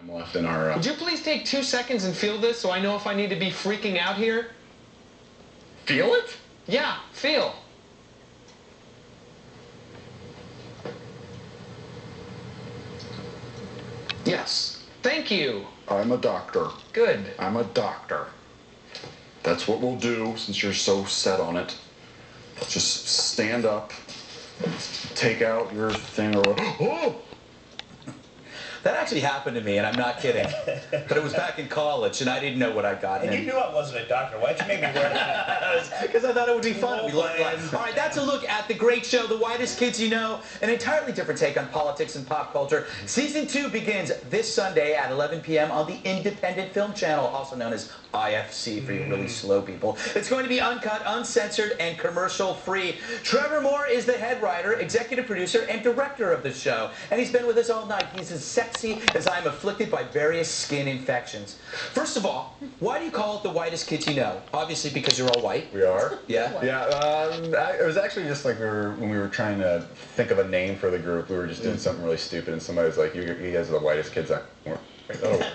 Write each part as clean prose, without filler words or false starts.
left in our... Would you please take 2 seconds and feel this so I know if I need to be freaking out here? Feel it? Yeah, feel. Yes. Thank you. I'm a doctor. Good. I'm a doctor. That's what we'll do since you're so set on it. Just stand up, take out your thing or what. Oh! That actually happened to me, and I'm not kidding. But it was back in college, and I didn't know what I'd gotten. And you knew I wasn't a doctor. Why'd you make me wear that? Because I thought it would be fun. All right, that's a look at the great show, The Whitest Kids You Know, an entirely different take on politics and pop culture. Season 2 begins this Sunday at 11 p.m. on the Independent Film Channel, also known as IFC for you really slow people. It's going to be uncut, uncensored, and commercial-free. Trevor Moore is the head writer, executive producer, and director of the show, and he's been with us all night. He's as sexy as I'm afflicted by various skin infections. First of all, why do you call it The Whitest Kids You Know? Obviously because you're all white. We are. Yeah? Yeah, it was actually just like when we were trying to think of a name for the group, we were just doing something really stupid, and somebody was like, you guys are the whitest kids I...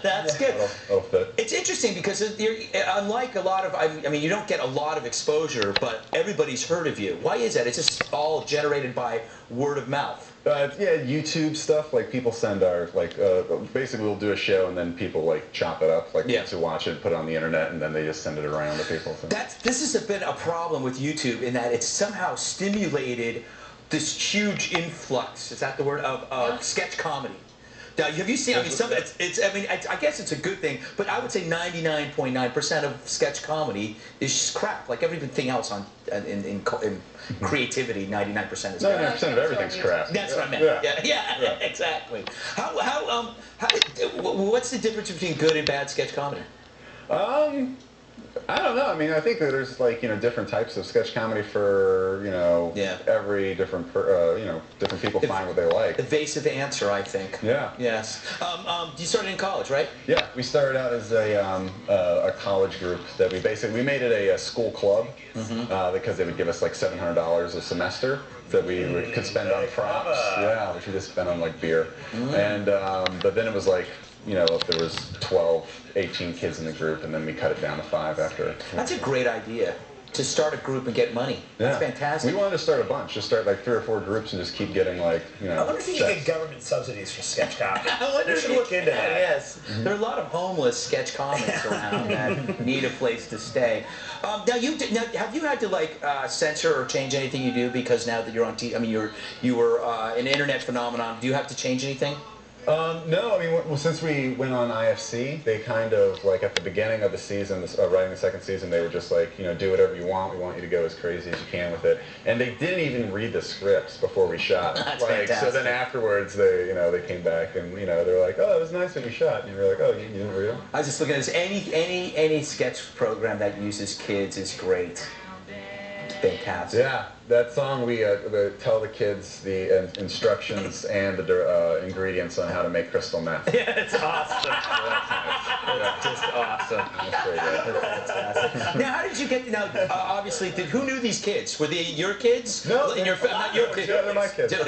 That's good. That'll fit. It's interesting because you're, unlike a lot of, I mean, you don't get a lot of exposure, but everybody's heard of you. Why is that? It's just all generated by word of mouth. Yeah, YouTube stuff. Like people send our basically we'll do a show and then people like chop it up, like kids who watch it, put it on the internet, and then they just send it around to people. So. This has been a problem with YouTube in that it's somehow stimulated this huge influx. Is that the word of sketch comedy? Now, have you seen? I mean, I guess it's a good thing, but I would say 99.9% of sketch comedy is just crap. Like everything else in creativity, 99% is crap. 99% of everything's crap. That's what I meant. Yeah, exactly. What's the difference between good and bad sketch comedy? I don't know. I mean, I think that there's like different types of sketch comedy for every different different people find what they like. Evasive answer, I think. Yeah. Yes. You started in college, right? Yeah, we started out as a college group that we made it a school club because they would give us like $700 a semester that we could spend on props. Yeah, which we just spent on like beer, and but then it was like. If there was 12, 18 kids in the group, and then we cut it down to 5 after. That's a great idea, to start a group and get money. That's fantastic. We wanted to start a bunch, just start like 3 or 4 groups and just keep getting like, I wonder if you can get government subsidies for sketch comedy. I wonder if you look into that. Yes. There are a lot of homeless sketch comics around that need a place to stay. Now, have you had to like censor or change anything you do because now that you're on TV? I mean, you were an internet phenomenon. Do you have to change anything? No, I mean, since we went on IFC, they kind of, like, at the beginning of the season, writing the second season, they were just like, do whatever you want. We want you to go as crazy as you can with it. And they didn't even read the scripts before we shot. That's fantastic. So then afterwards, they came back and, they're like, oh, it was nice when we shot. And you're like, oh, you didn't read them? I was just looking at this. Any sketch program that uses kids is great. Fantastic. Yeah, that song we tell the kids the instructions and the ingredients on how to make crystal meth. Yeah, it's awesome. It's just awesome. That's fantastic. Now, how did you get? Now, obviously, who knew these kids? Were they your kids? No, not your kids. They're my kids. No,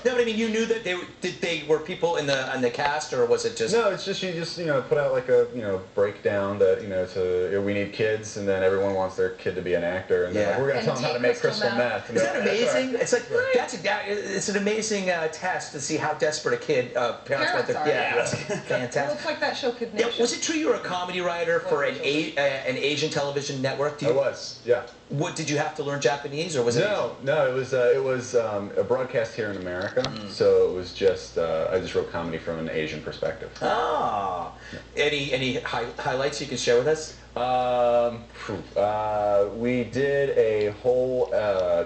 but I mean, you knew that they were people in the cast, or was it just? No, it's just you just put out like a breakdown that we need kids, and then everyone wants their kid to be an actor, and like, we're going to tell them how to make crystal meth. Is that amazing? It's like it's an amazing test to see how desperate a kid parents want their fantastic. It looks like that show Kid Nation. Was it true you were a comedy writer for an Asian television network? I was, yeah. What did you have to learn Japanese, or was it? No, it was a broadcast here in America, so it was just I just wrote comedy from an Asian perspective. Ah, any highlights you can share with us? We did a whole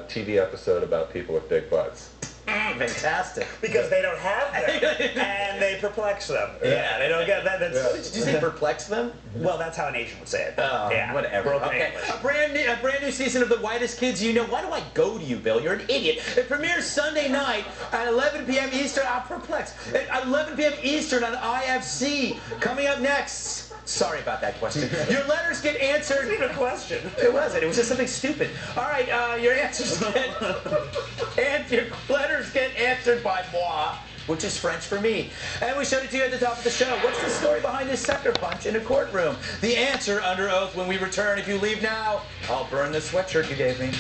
TV episode about people with big butts. Fantastic. Because they don't have them, and they perplex them. Yeah, they don't get that. Did you say perplex them? Well, that's how an Asian would say it. Oh, yeah, whatever. Okay. A brand new season of The Whitest Kids You Know. Why do I go to you, Bill? You're an idiot. It premieres Sunday night at 11 p.m. Eastern. I'm perplexed. At 11 p.m. Eastern on IFC. Coming up next. Sorry about that question. Your letters get answered. It wasn't even a question. It wasn't. It was just something stupid. All right, your answers get... and your letters get answered by moi. which is French for me. And we showed it to you at the top of the show. What's the story behind this sucker punch in a courtroom? The answer under oath when we return. If you leave now, I'll burn the sweatshirt you gave me.